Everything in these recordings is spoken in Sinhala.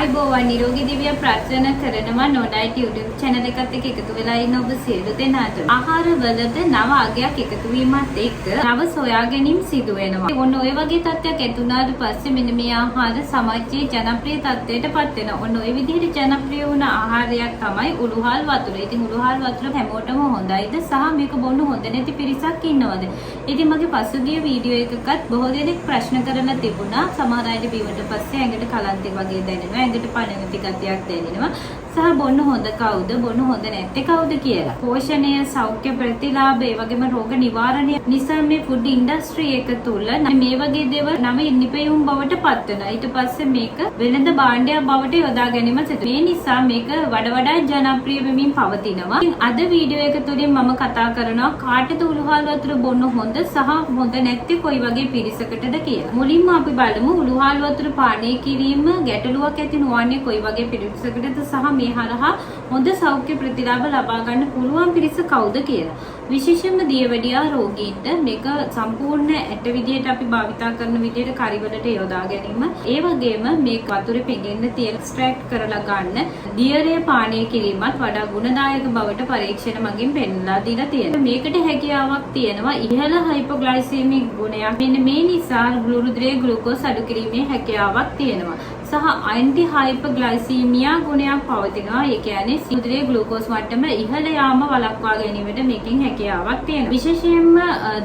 ආයුබෝවන් නිරෝගී දිව්‍ය ප්‍රාර්ථනා කරනවා නොඩයිට් YouTube channel එකත් එක්ක එකතු වෙලා ඉන්න ඔබ සියලු දෙනාට. ආහාරවලද නව අගයක් එකතු වීමත් එක්ක නව සොයා ගැනීම සිදු වෙනවා. ඔන්න ඔය වගේ තත්ත්වයක් ඇති වුණාට පස්සේ මෙන්න මේ ආහාර සමාජයේ ජනප්‍රිය තත්ත්වයට පත් වෙනවා. ඔන්න ඔය විදිහට ජනප්‍රිය වුණ ආහාරයක් තමයි උළුහල් වතුර. ඉතින් උළුහල් වතුර හැමෝටම හොඳයිද සහ මේක බොන්න හොඳ නැති පිරිසක් ඉන්නවද? ඉතින් මගේ පසුගිය වීඩියෝ එකකත් බොහෝ දෙනෙක් ප්‍රශ්න කරලා තිබුණා. සමහර අය බීමට පස්සේ ඇඟට කලන්තේ වගේ දැනෙනවා. ඇඟට පණ නැති ගතියක් දැනෙනවා. සහ බොන්න හොඳ කවුද බොන්න හොඳ නැත්තේ කවුද කියලා. පෝෂණය, සෞඛ්‍ය ප්‍රතිලාභ, ඒ වගේම රෝග නිවාරණය නිසා මේ ෆුඩ් ඉන්ඩස්ට්‍රි එක තුල මේ වගේ දේවල් නව ඉනිපෙයුම් බවට පත් වෙනවා. ඊට පස්සේ මේක වෙළඳ භාණ්ඩයක් බවට යොදා ගැනීම සිදු. මේ නිසා මේක වඩා ජනප්‍රිය වෙමින් පවතිනවා. අද වීඩියෝ එක තුලින් මම කතා කරනවා කාටද උළුහල් වතුර බොන්න හොඳ සහ හොඳ නැත්තේ කොයි වගේ පිරිසකටද කියලා. මුලින්ම අපි බලමු උළුහල් වතුර පානය කිරීම ගැටලුවක් ඇති නොවන්නේ කොයි වගේ පිරිසකටද සහ මේ හරහා හොඳ සෞඛ්‍ය ප්‍රතිලාභ ලබා ගන්න පුළුවන් පිරිස කවුද කියලා. විශේෂයෙන්ම දියවැඩියා රෝගීන්ට මේක සම්පූර්ණ ඇට විදියට අපි භාවිතා කරන විදියට කරිවලට යොදා ගැනීම, ඒ වගේම මේ වතුරේ පෙඟෙන්න තියෙන එක්ස්ට්‍රැක්ට් කරලා ගන්න දියරේ පානය කිරීමත් වඩා ගුණදායක බවට පරීක්ෂණ මගින් පෙන්වලා දීලා තියෙනවා. මේකට හැකියාවක් තියෙනවා ඉහළ හයිපෝග්ලයිසෙමික් ගුණයක්. මෙන්න මේ නිසා රුධිරයේ ග්ලූකෝස් අඩු කිරීමේ හැකියාවක් තියෙනවා. සහ ඇන්ටි හයිපර්ග්ලයිසීමියා ගුණයක් පවතිනවා. ඒ කියන්නේ රුධිරයේ ග්ලූකෝස් මට්ටම ඉහළ යාම වළක්වා ගැනීමට මේකෙන් හැකියාවක් තියෙනවා. විශේෂයෙන්ම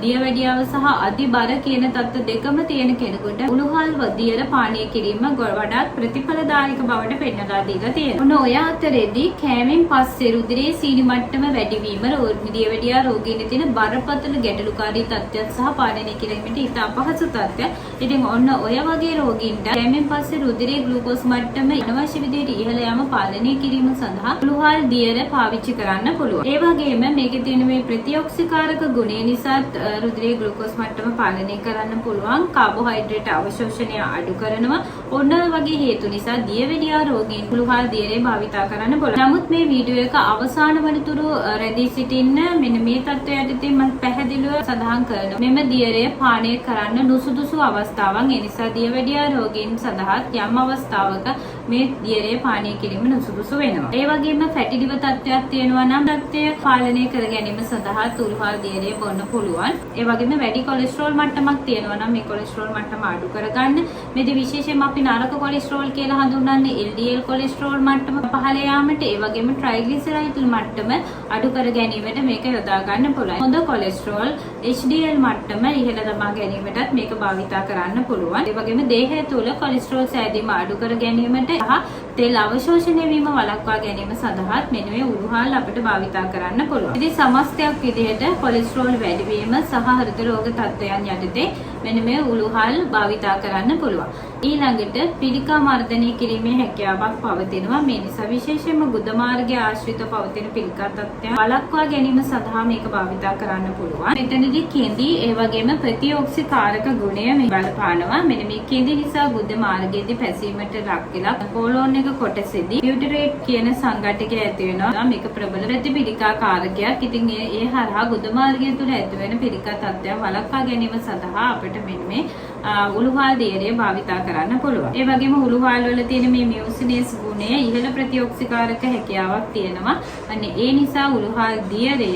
දියවැඩියාව සහ අතිබර කියන තත්ත්ව දෙකම තියෙන කෙනෙකුට උළුහල් දියර පානය කිරීම වඩාත් ප්‍රතිඵලදායක බවට පෙන්වලා දීලා තියෙනවා. ඔන්න ඔය අතරේදී කෑමෙන් පස්සේ රුධිරයේ සීනි මට්ටම වැඩිවීම දියවැඩියා රෝගීන්ට තියෙන බරපතල ගැටලුකාරී තත්ත්වයක් සහ පාලනය කිරීමට ඉතා අපහසු තත්ත්වයක්. ඉතින් ඔන්න ඔය වගේ රෝගීන්ට කෑමෙන් පස්සේ රුධිරයේ ග්ලූකෝස් මට්ටම අනවශ්‍ය විදිහට ඉහළ යාම පාලනය කිරීම සඳහා උළුහල් දියර පාවිච්චි කරන්න පුළුවන්. ඒ වගේම මේකේ තියෙන මේ ප්‍රතිඔක්සිකාරක ගුණය නිසා රුධිරයේ ග්ලූකෝස් මට්ටම පාලනය කරන්න පුළුවන්. කාබෝහයිඩ්‍රේට් අවශෝෂණය අඩු කරනවා. ඔන්න වගේ හේතු නිසා දියවැඩියා රෝගීන් උළුහල් දියරේ භාවිතා කරන්න පුළුවන්. නමුත් මේ වීඩියෝ එක අවසාන වනතුරු රැඳී සිටින්න මෙන්න මේ තත්ත්වය යටතේ මම පැහැදිලිව සඳහන් කරනවා. මෙම දියරේ පානය කරන්න නුසුදුසු අවස්ථාවන්. ඒ නිසා දියවැඩියා රෝගීන් සඳහා යම් අවස්ථාවක මේ දියරේ පානය කිරීම නුසුදුසු වෙනවා. ඒ වගේම ෆැටි ලිවර් තත්ත්වයක් තියෙනවා නම් තත්ත්වය පාලනය කර ගැනීම සඳහා උළුහල් දියරේ බොන්න පුළුවන්. ඒ වගේම වැඩි කොලෙස්ටරෝල් මට්ටමක් තියෙනවා නම් මේ කොලෙස්ටරෝල් මට්ටම අඩු කරගන්න. මේදී විශේෂයෙන්ම අපි නරක කොලෙස්ටරෝල් කියලා හඳුන්වන්නේ LDL කොලෙස්ටරෝල් මට්ටම පහළ යාමට, ඒ වගේම ට්‍රයිග්ලිසරයිඩ් මට්ටම අඩු කර ගැනීමට මේක යොදා ගන්න පුළුවන්. හොඳ කොලෙස්ටරෝල් HDL මට්ටම ඉහළ දමා ගැනීමටත් මේක භාවිතා කරන්න පුළුවන්. ඒ වගේම දේහය තුළ කොලෙස්ටරෝල් සෑදීම අඩු කර ගැනීමට සහ තෙල් අවශෝෂණය වීම වළක්වා ගැනීම සඳහාත් මෙන්න මේ උළුහල් අපිට භාවිතා කරන්න පුළුවන්. ඉතින් සමස්තයක් විදිහට කොලෙස්ටරෝල් වැඩි වීම සහ හෘද රෝග තත්ත්වයන් යටතේ මෙන්න මේ උළුහල් භාවිතා කරන්න පුළුවන්. ඊළඟට පිළිකා මර්ධනය කිරීමේ හැකියාවක් පවතිනවා. මේ නිසා විශේෂයෙන්ම ගුද මාර්ගය ආශ්‍රිත පවතින පිළිකා තත්ත්වයන් වළක්වා ගැනීම සඳහා මේක භාවිතා කරන්න පුළුවන්. මෙතනදී කෙඳි ඒ වගේම ප්‍රතිඔක්සිකාරක ගුණය මේ බලපානවා. මෙන්න මේ කෙඳි නිසා ගුද මාර්ගයේදී පැසීමට ලක් වෙලා කොලොන් එක කොටසේදී බියුටිරේට් කියන සංඝටකය ඇති වෙනවා. මේක ප්‍රබල ප්‍රතිපිළිකා කාරකයක්. ඉතින් ඒ හරහා ගුද මාර්ගය තුළ ඇති වෙන පිළිකා තත්ත්වයන් වළක්වා ගැනීම සඳහා අපිට මෙන්න මේ උළුහල් දියරේ භාවිතා කරන්න පුළුවන්. ඒ වගේම උළුහල් වල තියෙන මේ මියුසිනේස් ගුණය ඉහළ ප්‍රතිඔක්සිකාරක හැකියාවක් තියෙනවා. අන්න ඒ නිසා උළුහල් දියරය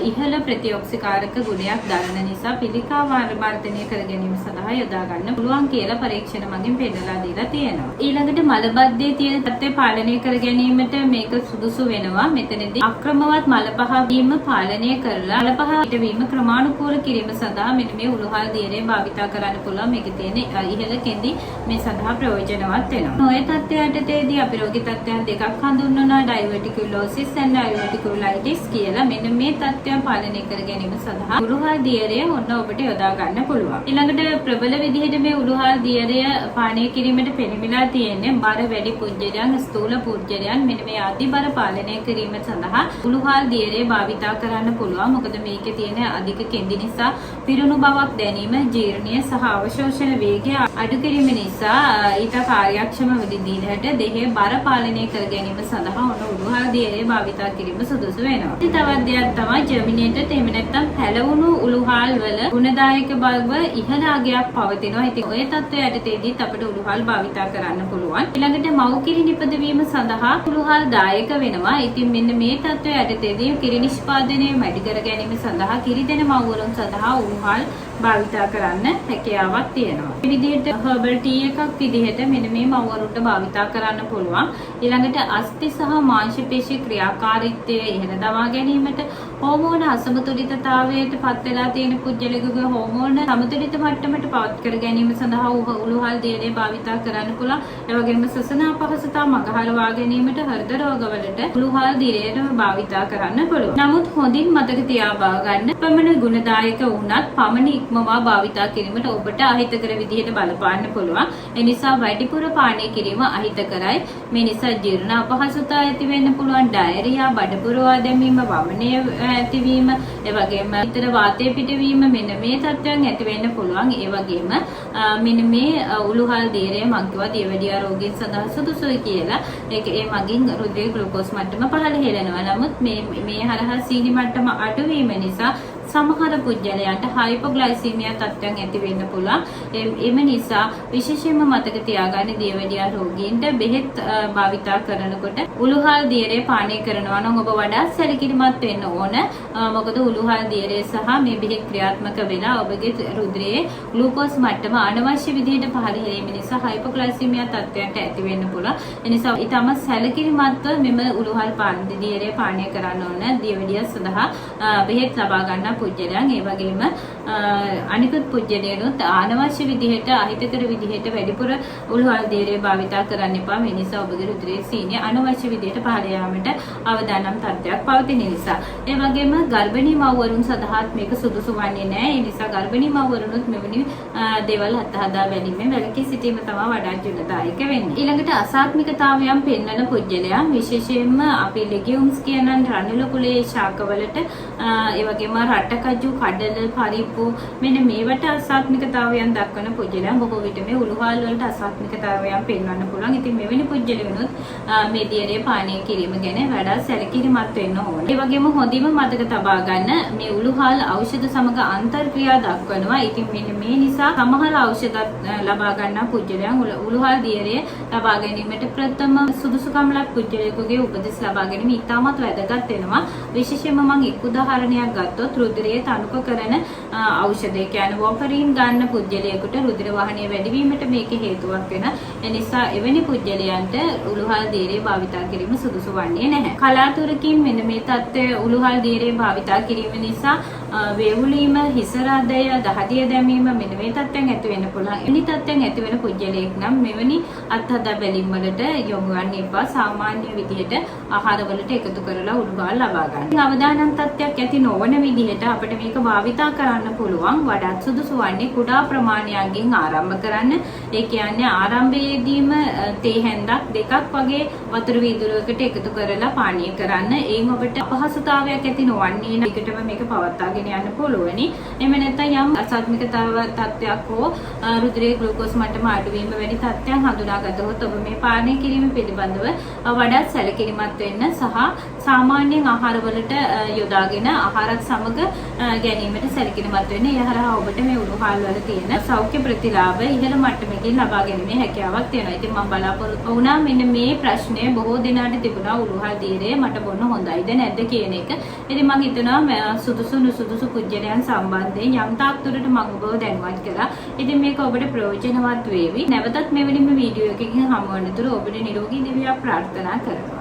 ඉහළ ප්‍රතිඔක්සිකාරක ගුණයක් දරන නිසා පිළිකා වර්ධනය කර ගැනීම සඳහා යොදා ගන්න පුළුවන් කියලා පරීක්ෂණ මගින් පෙන්නලා දීලා තියෙනවා. ඊළඟට මලබද්ධයේ තියෙන තත්ත්වය පාලනය කර ගැනීමට මේක සුදුසු වෙනවා. මෙතනදී අක්‍රමවත් මලපහ වීම පාලනය කරලා මලපහ පිටවීම ක්‍රමානුකූල කිරීම සඳහා මෙන්න මේ උළුහල් දියරේ භාවිතා කරන්න පුළුවන්. මේකේ තියෙන ඉහළ කෙඳි මේ සඳහා ප්‍රයෝජනවත් වෙනවා. ඔය තත්ත්වයටදී අපි රෝගී තත්ත්වයන් දෙකක් හඳුන්වනවා. ඩයිවර්ටිකුලෝසිස් and ඩයිවර්ටිකුලයිටිස් කියලා. මෙන්න මේ තත්ත්වයන් පාලනය කර ගැනීම සඳහා උළුහල් දියරය ඔන්න ඔබට යොදා ගන්න පුළුවන්. ඊළඟට ප්‍රබල විදිහට මේ උළුහල් දියරය පානය කිරීමට පෙළඹිලා තියෙන්නේ බර වැඩි පුජ්‍යයන්, ස්ථූල පුජ්‍යයන්. මෙන්න මේ අතිබර පාලනය කිරීම සඳහා උළුහල් දියරේ භාවිතා කරන්න පුළුවන්. මොකද මේකේ තියෙන අධික කෙඳි නිසා පිරුණු බවක් දැනීම, ජීර්ණය සහ අවශෝෂණ වේගය අඩු කිරීම නිසා ඊට කාර්යක්ෂම විදිහට දෙහි බර පාලනය කර ගැනීම සඳහා ඔන්න උළුහල් දියරේ භාවිත කිරීම සුදුසු වෙනවා. ඉතින් තවත් දෙයක් තමයි ජර්මිනේටඩ් එහෙම නැත්නම් පැලවුණු උළුහල් වල ගුණදායක බව ඉහළ අගයක් පවතිනවා. ඉතින් ඔය තත්ත්වය යටතේදීත් අපිට උළුහල් භාවිත කරන්න පුළුවන්. ඊළඟට මව්කිරි නිපදවීම සඳහා උළුහල් දායක වෙනවා. ඉතින් මෙන්න මේ තත්ත්වය යටතේදී කිරි නිෂ්පාදනය වැඩි කර ගැනීම සඳහා කිරි දෙන මව්වරුන් සඳහා උළුහල් භාවිත කරන්න හැකියාවක් තියෙනවා. මේ විදිහට හර්බල් ටී එකක් විදිහට මෙන්න මේ මව්වරුන්ට භාවිත කරන්න පුළුවන්. ඊළඟට අස්ථි සහ මාංශ පේශී ක්‍රියාකාරීත්වය ඉහළ දමා ගැනීමට හෝමෝන අසමතුලිතතාවයට පත් වෙලා තියෙන පුද්ගලයෙකුගේ හෝමෝන සමතුලිත මට්ටමට පවත් කර ගැනීම සඳහා උළුහල් දියරේ භාවිත කරන්න පුළුවන්. ඒ වගේම සසන අපහසුතා මගහරවා ගැනීමට හෘද රෝගවලට උළුහල් දියරේ භාවිත කරන්න පුළුවන්. නමුත් හොඳින් මතක තියාබා ගන්න පමණ ගුණදායක වුණත් පමණ ඉක්මවා භාවිත කිරීමට ඔබට අහිතකර විදිහට බලපාන්න පුළුවන්. ඒ නිසා වැඩිපුර පානය කිරීම අහිතකරයි. මේ නිසා ජීර්ණ අපහසුතා ඇති වෙන්න පුළුවන්. ඩයරියා, බඩ පුරවා දැමීම, වමනය ඇතිවීම, ඒ වගේම ඊතර වාතය පිටවීම මෙන්න මේ තත්ත්වයන් ඇති වෙන්න පුළුවන්. ඒ වගේම මෙන්න මේ උළුහල් දියරේ මංකිවා දියවැඩියා රෝගීන් සඳහා සුදුසුයි කියලා. ඒ මගින් රුධිරයේ ග්ලූකෝස් මට්ටම පහළ හෙලනවා. නමුත් මේ හරහා සීනි මට්ටම අඩු වීම නිසා සමහර පුද්ගලයන්ට හයිපෝග්ලයිසීමියා තත්ත්වයන් ඇති වෙන්න පුළුවන්. එම නිසා විශේෂයෙන්ම මතක තියාගන්න දියවැඩියා රෝගීන්ට බෙහෙත් භාවිත කරනකොට උළුහල් දියරේ පානය කරනවා නම් ඔබ වඩා සැලකිලිමත් වෙන්න ඕන. මොකද උළුහල් දියරේ සහ මේ බෙහෙත් ක්‍රියාත්මක වෙලා ඔබගේ රුධිරයේ ග්ලූකෝස් මට්ටම අනවශ්‍ය විදිහට පහළ හැරීම නිසා හයිපෝග්ලයිසීමියා තත්ත්වයන්ට ඇති වෙන්න පුළුවන්. ඒ නිසා ඊටම සැලකිලිමත්ව මෙම උළුහල් දියරේ පානය කරන්න ඕන. දියවැඩියා සඳහා බෙහෙත් ලබා ගන්න පුජ්‍යලයන් ඒ වගේම අනිකුත් පුජ්‍යලයන්ොත් අනවශ්‍ය විදිහට අහිතකර විදිහට වැඩිපුර උළුහල් දියරේ භාවිත කරන්න එපා. මේ නිසා ඔබගේ රුධිරයේ සීනිය අනවශ්‍ය විදිහට පහළ යාමට අවදානම් තත්ත්වයක් පවතින නිසා. ඒ වගේම ගර්භණී මව්වරුන් සඳහාත් මේක සුදුසු වන්නේ නැහැ. ඒ නිසා ගර්භණී මව්වරුන්ොත් මෙවැනි දේවල් අත්හදා බැලීමෙන් වැළකී සිටීම තමයි වඩාත් ජීවදායක වෙන්නේ. ඊළඟට අසාත්මිකතාවයන් පෙන්වන පුජ්‍යලයන් විශේෂයෙන්ම අපි ලෙගියුම්ස් කියන රනිල කුලයේ ශාකවලට ඒ වගේම රටකජු, කඩල, පරිප්පු මෙන්න මේවට අසාත්මිකතාවයන් දක්වන පුජ්‍යලයන් බොහෝ විට මේ උළුහල් වලට අසාත්මිකතාවයන් පෙන්වන්න පුළුවන්. ඉතින් මෙවැනි පුජ්‍යලයන්ොත් මේ දියරේ පානය කිරීම ගැන වඩා සැලකිලිමත් වෙන්න ඕනේ. ඒ වගේම හොඳින්ම මතක තබා ගන්න මේ උළුහල් ඖෂධ සමග අන්තර්ක්‍රියා දක්වනවා. ඉතින් මෙන්න මේ නිසා සමහර ඖෂධ ලබා ගන්නා පුජ්‍යලයන් උළුහල් දියරේ ලබා ගැනීමට ප්‍රථම සුදුසුකම් ලක් පුජ්‍යලයෙකුගේ උපදෙස් ලබා ගැනීම ඉතාමත් වැදගත් වෙනවා. විශේෂයෙන්ම මම එක් උදාහරණයක් ගත්තොත් රුධිරයේ තනුක කරන ඖෂධය කියන්නේ වොෆරින් ගන්න පුජ්‍යලයකට රුධිර වහනය වැඩි වීමට මේක හේතුවක් වෙන. ඒ නිසා එවැනි පුජ්‍යලයන්ට උළුහල් දියරේ භාවිත කිරීම සුදුසු වන්නේ නැහැ. කලාතුරකින් මෙන්න මේ තත්ත්වය උළුහල් දියරේ භාවිත කිරීම නිසා වේවුලීම, හිස රදය, දහදිය දැමීම මෙන්න මේ තත්ත්වයන් ඇති වෙන්න පුළුවන්. එනි තත්ත්වයන් ඇති වෙන පුජ්‍යලයක් නම් මෙවැනි අත්හදා බැලීම් වලට යොමු වෙන්න එපා. සාමාන්‍ය විදිහට ආහාර වලට එකතු කරලා උළුහල් ලබා ගන්න. අවදානම් තත්ත්වයක් ඇති නොවන විදිහට අපිට මේක භාවිත කරන්න පුළුවන්. වඩාත් සුදුසු වන්නේ කුඩා ප්‍රමාණයකින් ආරම්භ කරන්න. ඒ කියන්නේ ආරම්භයේදීම තේ හැන්දක් දෙකක් වගේ වතුර වීදුරුවකට එකතු කරලා පානය කරන්න. එයින් ඔබට අපහසුතාවයක් ඇති නොවන්නේ නම් ඒකටම මේක පවත්වාගෙන යන්න පුළුවනි. එහෙම නැත්නම් යම් අසාත්මිකතාව තත්ත්වයක් හෝ රුධිරයේ ග්ලූකෝස් මට්ටම අඩු වීම වැනි තත්ත්වයන් හඳුනාගත්තොත් ඔබ මේ පානය කිරීම පිළිබඳව වඩාත් සැලකිලිමත් වෙන්න සහ සාමාන්‍යයෙන් ආහාරවලට යොදාගෙන ආහාරත් සමග ගැනීමට සැලකිලිමත් වෙන්න. ඒ හරහා ඔබට මේ උළුහල් වල තියෙන සෞඛ්‍ය ප්‍රතිලාභ ඉහළ මට්ටමකින් ලබා ගැනීමේ හැකියාවක් තියෙනවා. ඉතින් මම බලාපොරොත්තු වුණා මෙන්න මේ ප්‍රශ්නය බොහෝ දිනකට තිබුණා උළුහල් දියරේ මට බොන්න හොඳයිද නැද්ද කියන එක. ඉතින් මම හිතනවා සුදුසු නුසුදුසු පුජ්‍යලයන් සම්බන්ධයෙන් යම් තාක් දුරට මම ඔබව දැනුවත් කළා. ඉතින් මේක ඔබට ප්‍රයෝජනවත් වේවි. නැවතත් මෙවැනිම වීඩියෝ එකකින් හමු වන තුරු ඔබට නිරෝගී දිවියක් ප්‍රාර්ථනා කරනවා.